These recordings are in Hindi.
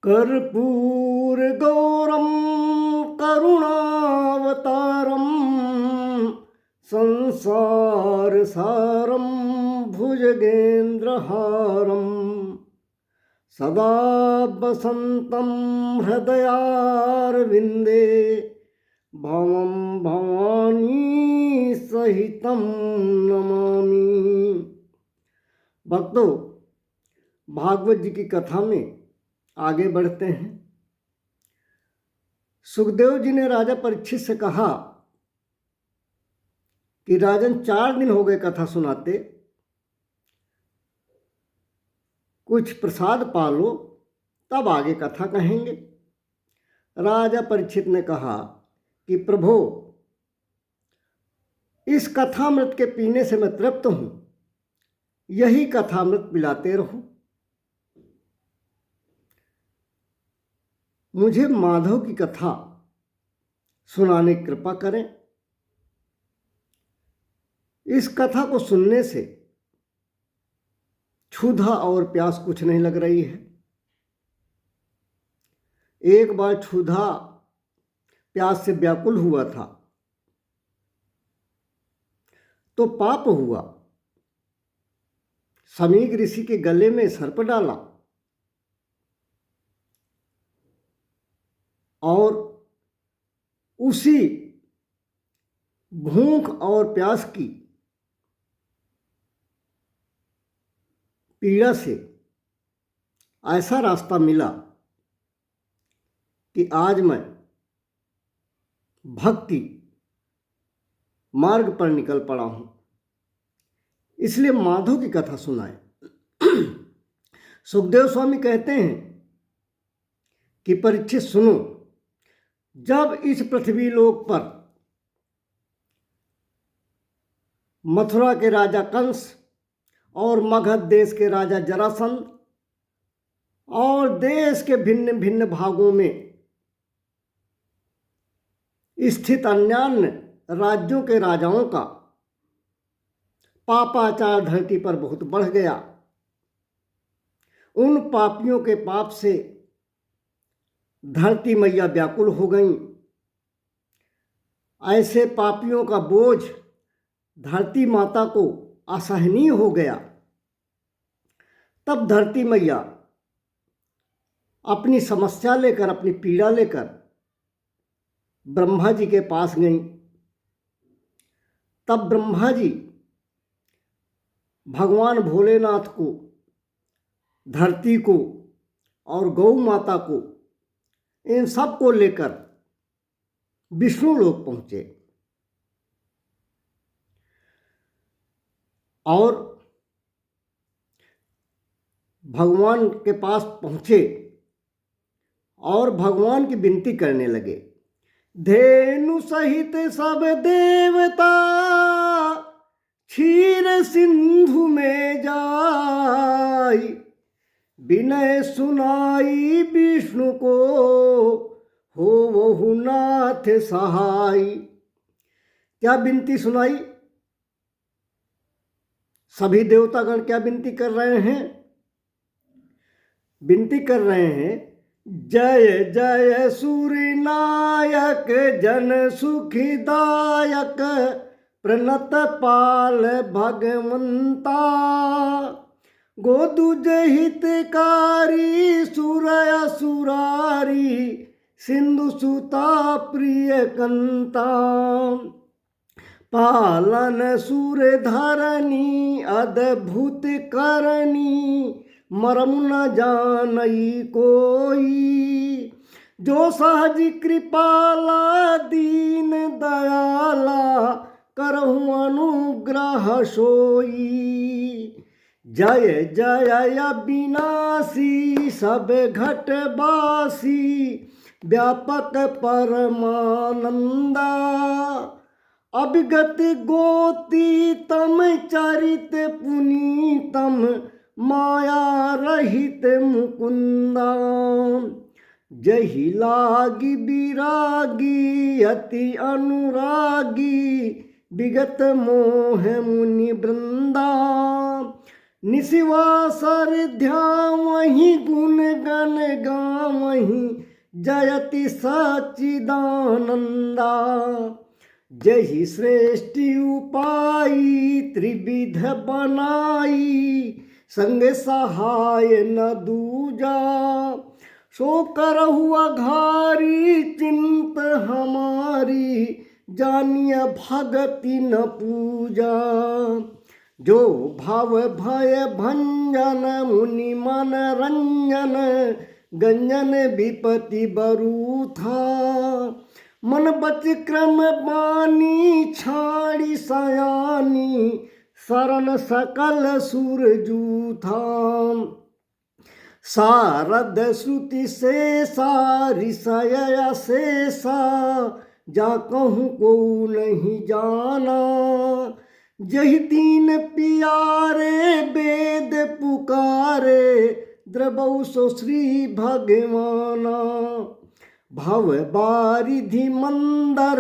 कर्पूरगौरं करुणावतारं संसारसारं भुजगेन्द्रहारं सदा वसन्तं हृदयारविन्दे भवं भवानी सहितं नमामि। भक्तों, भागवत जी की कथा में आगे बढ़ते हैं। सुखदेव जी ने राजा परीक्षित से कहा कि राजन, 4 दिन हो गए कथा सुनाते, कुछ प्रसाद पालो तब आगे कथा कहेंगे। राजा परीक्षित ने कहा कि प्रभु, इस कथामृत के पीने से मैं तृप्त हूं, यही कथामृत पिलाते रहो। मुझे माधव की कथा सुनाने की कृपा करें। इस कथा को सुनने से क्षुधा और प्यास कुछ नहीं लग रही है। एक बार क्षुधा प्यास से व्याकुल हुआ था तो पाप हुआ, समीक ऋषि के गले में सर्प डाला और उसी भूख और प्यास की पीड़ा से ऐसा रास्ता मिला कि आज मैं भक्ति मार्ग पर निकल पड़ा हूं। इसलिए माधव की कथा सुनाए। सुखदेव स्वामी कहते हैं कि परीक्षित सुनो, जब इस पृथ्वी लोक पर मथुरा के राजा कंस और मगध देश के राजा जरासंध और देश के भिन्न भिन्न भागों में स्थित अन्यान्य राज्यों के राजाओं का पापाचार धरती पर बहुत बढ़ गया। उन पापियों के पाप से धरती मैया व्याकुल हो गईं। ऐसे पापियों का बोझ धरती माता को असहनीय हो गया। तब धरती मैया अपनी समस्या लेकर, अपनी पीड़ा लेकर ब्रह्मा जी के पास गईं। तब ब्रह्मा जी भगवान भोलेनाथ को, धरती को और गौ माता को, इन सब को लेकर विष्णु लोक पहुंचे और भगवान के पास पहुंचे और भगवान की विनती करने लगे। धेनु सहित सब देवता क्षीर सिंधु में जाई, विनय सुनाई विष्णु को हो वहु नाथ सहाय। क्या विनती सुनाई? सभी देवतागण क्या विनती कर रहे हैं? विनती कर रहे हैं, जय जय सूर्य नायक जन सुखदायक प्रणत पाल भगवंता, गोदुज हितकारी सुर असुरारी सिंधु सुता प्रिय कंता, पालन सुर धरनी अद्भुत करनी मरम न जानई कोई, जो सहज कृपाला दीन दयाला करहु अनुग्रह सोई। जय जय अविनाशी सब घटवासी व्यापक परमानंदा, अभिगत गोतीतम चरित पुनीतम माया रहित मुकुंदा, जहि लागी विरागी अति अनुरागी विगत मोह मुनि वृंदा, निशिवासर ध्यावहि गुण गण गावहि जयति सच्चिदानंदा। जहि श्रेष्ठि उपाई त्रिविध बनाई संग सहाय न दूजा। सो करहु अघारी चिंत हमारी जानिय भगति न पूजा। जो भव भय भंजन मुनि मन रंजन गंजन विपति बरु था। मन बच क्रम बानी छाड़ी सयानी शरण सकल सूरजू था। सारद श्रुति से ऋषय शेषा जा कहूँ को नहीं जाना। जहि दीन पियारे वेद पुकारे द्रवौ सो श्री भगवाना। भव बारिधि मंदर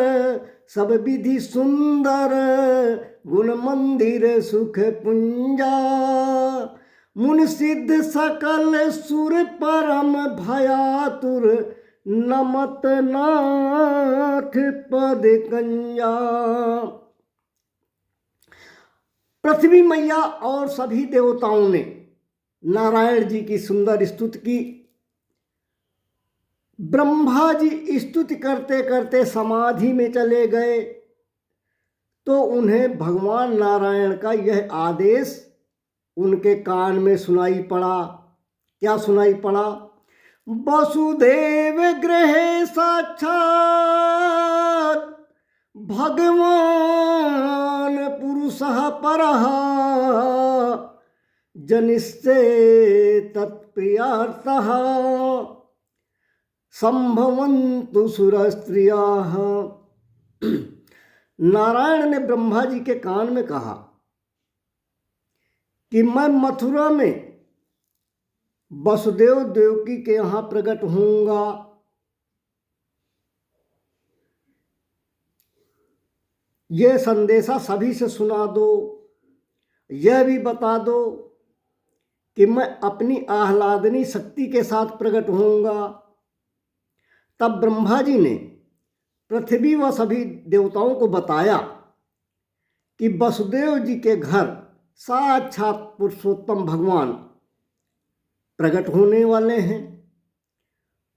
सब विधि सुंदर गुण मंदिर सुख पुंजा। मुनि सिद्ध सकल सुर परम भयातुर नमत नाथ पद कंजा। पृथ्वी मैया और सभी देवताओं ने नारायण जी की सुंदर स्तुति की। ब्रह्मा जी स्तुति करते करते समाधि में चले गए तो उन्हें भगवान नारायण का यह आदेश उनके कान में सुनाई पड़ा। क्या सुनाई पड़ा? वसुदेव गृहे साक्षात भगवान पुरुषः परः जनिष्ये तत्प्रियार्थः संभवन्तु सुरस्त्रियाः। नारायण ने ब्रह्मा जी के कान में कहा कि मैं मथुरा में वसुदेव देवकी के यहाँ प्रकट होऊंगा। यह संदेशा सभी से सुना दो। यह भी बता दो कि मैं अपनी आह्लादनी शक्ति के साथ प्रकट होऊंगा। तब ब्रह्मा जी ने पृथ्वी व सभी देवताओं को बताया कि वसुदेव जी के घर साक्षात पुरुषोत्तम भगवान प्रकट होने वाले हैं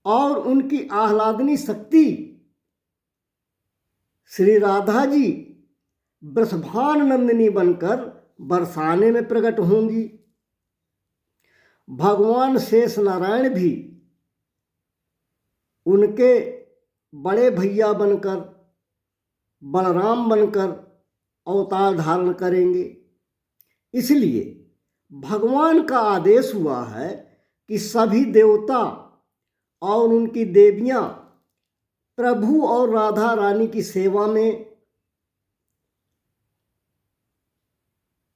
और उनकी आह्लादनी शक्ति श्री राधा जी वृषभान नंदिनी बनकर बरसाने में प्रकट होंगी। भगवान शेष नारायण भी उनके बड़े भैया बनकर बलराम बनकर अवतार धारण करेंगे। इसलिए भगवान का आदेश हुआ है कि सभी देवता और उनकी देवियां प्रभु और राधा रानी की सेवा में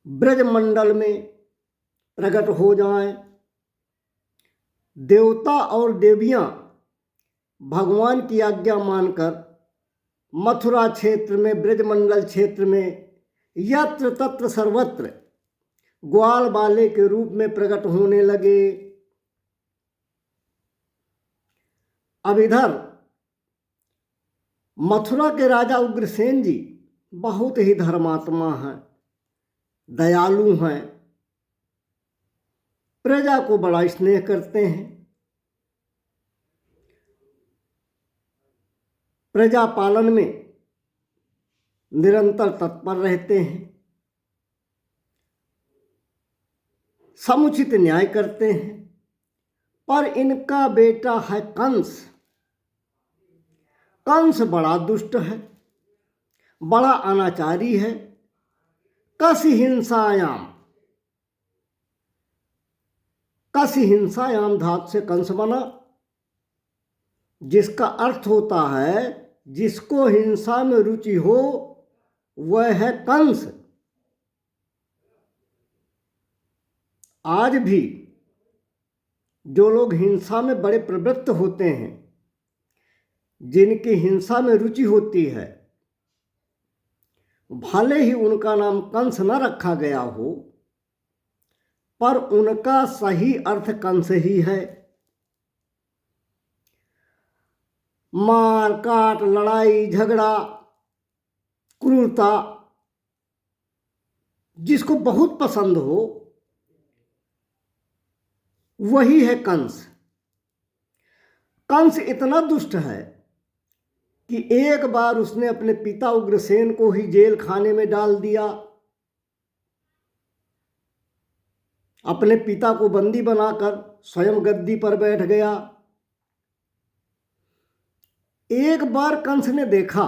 ब्रजमंडल में प्रकट हो जाएं। देवता और देवियां भगवान की आज्ञा मानकर मथुरा क्षेत्र में ब्रजमंडल क्षेत्र में यत्र तत्र सर्वत्र ग्वाल बाले के रूप में प्रकट होने लगे। अब इधर मथुरा के राजा उग्रसेन जी बहुत ही धर्मात्मा हैं, दयालु हैं, प्रजा को बड़ा स्नेह करते हैं। प्रजा पालन में निरंतर तत्पर रहते हैं, समुचित न्याय करते हैं। पर इनका बेटा है कंस। कंस बड़ा दुष्ट है, बड़ा अनाचारी है। कसी हिंसायाम धातु से कंस बना, जिसका अर्थ होता है जिसको हिंसा में रुचि हो वह है कंस। आज भी जो लोग हिंसा में बड़े प्रवृत्त होते हैं, जिनकी हिंसा में रुचि होती है, भले ही उनका नाम कंस न रखा गया हो, पर उनका सही अर्थ कंस ही है। मार काट, लड़ाई झगड़ा, क्रूरता जिसको बहुत पसंद हो वही है कंस। कंस इतना दुष्ट है कि एक बार उसने अपने पिता उग्रसेन को ही जेल खाने में डाल दिया, अपने पिता को बंदी बनाकर स्वयं गद्दी पर बैठ गया। एक बार कंस ने देखा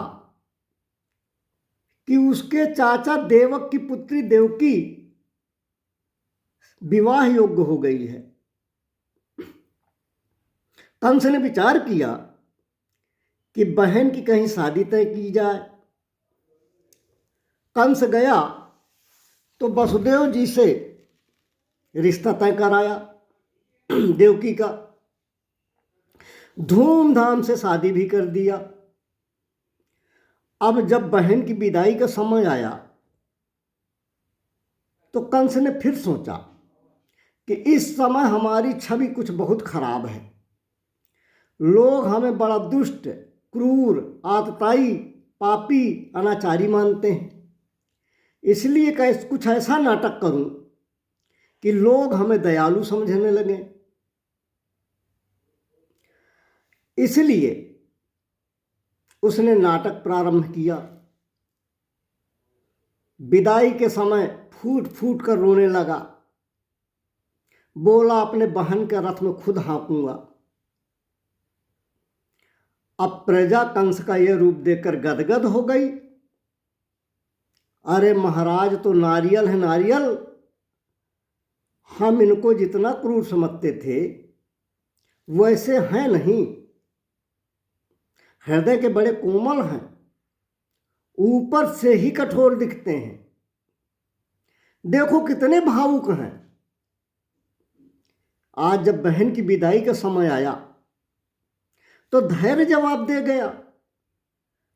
कि उसके चाचा देवक की पुत्री देवकी विवाह योग्य हो गई है। कंस ने विचार किया कि बहन की कहीं शादी तय की जाए। कंस गया तो वसुदेव जी से रिश्ता तय कराया देवकी का, धूमधाम से शादी भी कर दिया। अब जब बहन की विदाई का समय आया तो कंस ने फिर सोचा कि इस समय हमारी छवि कुछ बहुत खराब है, लोग हमें बड़ा दुष्ट, क्रूर, आतताई, पापी, अनाचारी मानते हैं। इसलिए कुछ ऐसा नाटक करूं कि लोग हमें दयालु समझने लगें। इसलिए उसने नाटक प्रारंभ किया। विदाई के समय फूट फूट कर रोने लगा, बोला अपने बहन के रथ में खुद हाँकूंगा। अब प्रजा कंस का यह रूप देखकर गदगद हो गई। अरे महाराज तो नारियल है नारियल, हम इनको जितना क्रूर समझते थे वैसे हैं नहीं, हृदय के बड़े कोमल हैं, ऊपर से ही कठोर दिखते हैं, देखो कितने भावुक हैं। आज जब बहन की विदाई का समय आया तो धैर्य जवाब दे गया,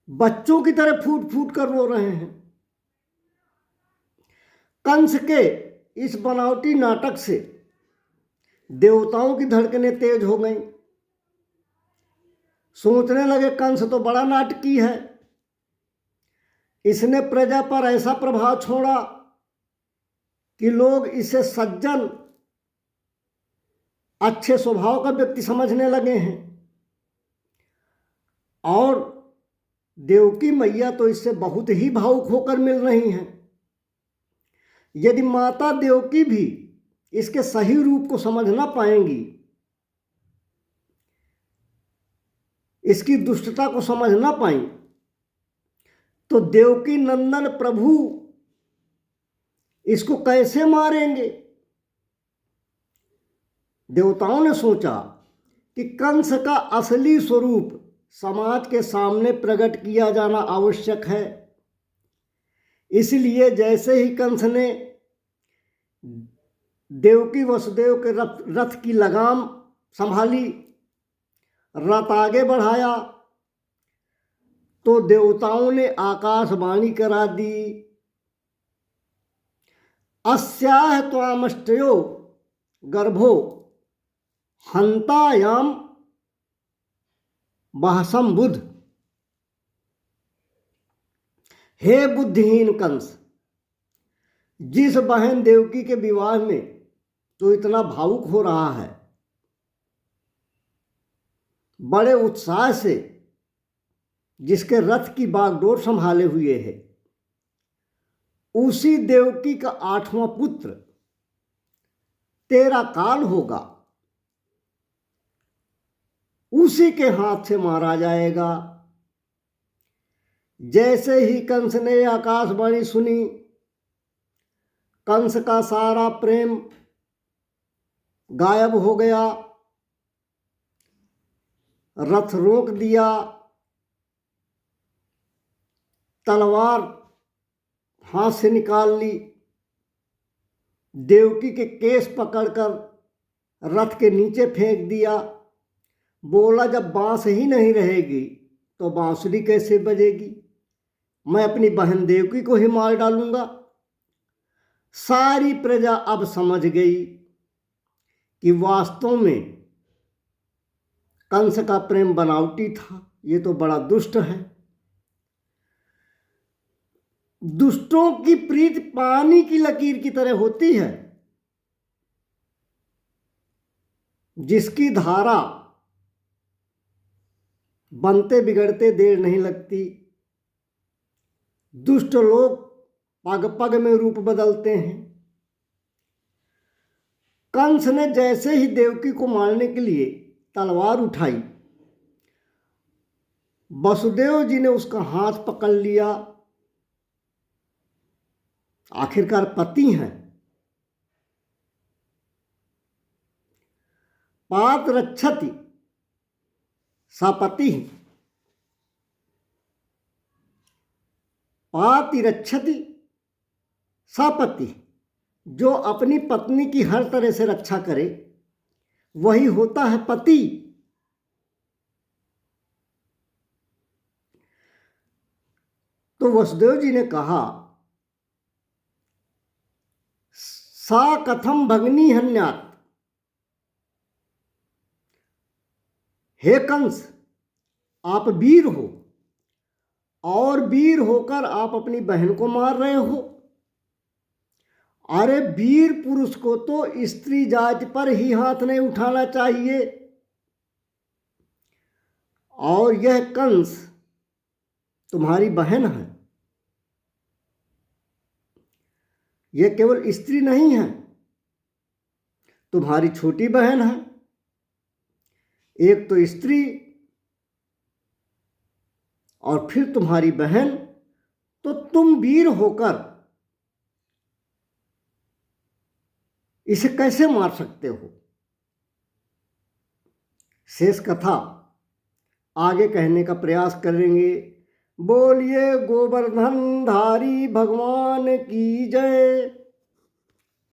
बच्चों की तरह फूट फूट कर रो रहे हैं। कंस के इस बनावटी नाटक से देवताओं की धड़कनें तेज हो गईं। सोचने लगे कंस तो बड़ा नाटकी है, इसने प्रजा पर ऐसा प्रभाव छोड़ा कि लोग इसे सज्जन, अच्छे स्वभाव का व्यक्ति समझने लगे हैं। और देवकी मैया तो इससे बहुत ही भावुक होकर मिल रही हैं। यदि माता देवकी भी इसके सही रूप को समझ ना पाएंगी, इसकी दुष्टता को समझ ना पाई, तो देवकी नंदन प्रभु इसको कैसे मारेंगे। देवताओं ने सोचा कि कंस का असली स्वरूप समाज के सामने प्रकट किया जाना आवश्यक है। इसलिए जैसे ही कंस ने देवकी वसुदेव के रथ की लगाम संभाली, रथ आगे बढ़ाया, तो देवताओं ने आकाशवाणी करा दी, अस्याह त्वामष्टयो गर्भो हंतायाम बहसम बुध। हे बुद्धिहीन कंस, जिस बहन देवकी के विवाह में तो इतना भावुक हो रहा है, बड़े उत्साह से जिसके रथ की बागडोर संभाले हुए है, उसी देवकी का 8वां पुत्र तेरा काल होगा, उसी के हाथ से मारा जाएगा। जैसे ही कंस ने आकाशवाणी सुनी, कंस का सारा प्रेम गायब हो गया, रथ रोक दिया, तलवार हाथ से निकाल ली, देवकी के केस पकड़कर रथ के नीचे फेंक दिया, बोला जब बांस ही नहीं रहेगी तो बांसुरी कैसे बजेगी, मैं अपनी बहन देवकी को ही मार डालूंगा। सारी प्रजा अब समझ गई कि वास्तव में कंस का प्रेम बनावटी था, ये तो बड़ा दुष्ट है। दुष्टों की प्रीति पानी की लकीर की तरह होती है, जिसकी धारा बनते बिगड़ते देर नहीं लगती। दुष्ट लोग पग पग में रूप बदलते हैं। कंस ने जैसे ही देवकी को मारने के लिए तलवार उठाई, वसुदेव जी ने उसका हाथ पकड़ लिया। आखिरकार पति हैं। पात रक्षति सपति, पाति रक्षति सपति। जो अपनी पत्नी की हर तरह से रक्षा करे वही होता है पति। तो वसुदेव जी ने कहा, सा कथम भगनी हन्यात। हे कंस, आप वीर हो और वीर होकर आप अपनी बहन को मार रहे हो। अरे वीर पुरुष को तो स्त्री जात पर ही हाथ नहीं उठाना चाहिए। और यह कंस तुम्हारी बहन है, यह केवल स्त्री नहीं है, तुम्हारी छोटी बहन है। एक तो स्त्री और फिर तुम्हारी बहन, तो तुम वीर होकर इसे कैसे मार सकते हो? शेष कथा आगे कहने का प्रयास करेंगे। बोलिए गोवर्धन धारी भगवान की जय।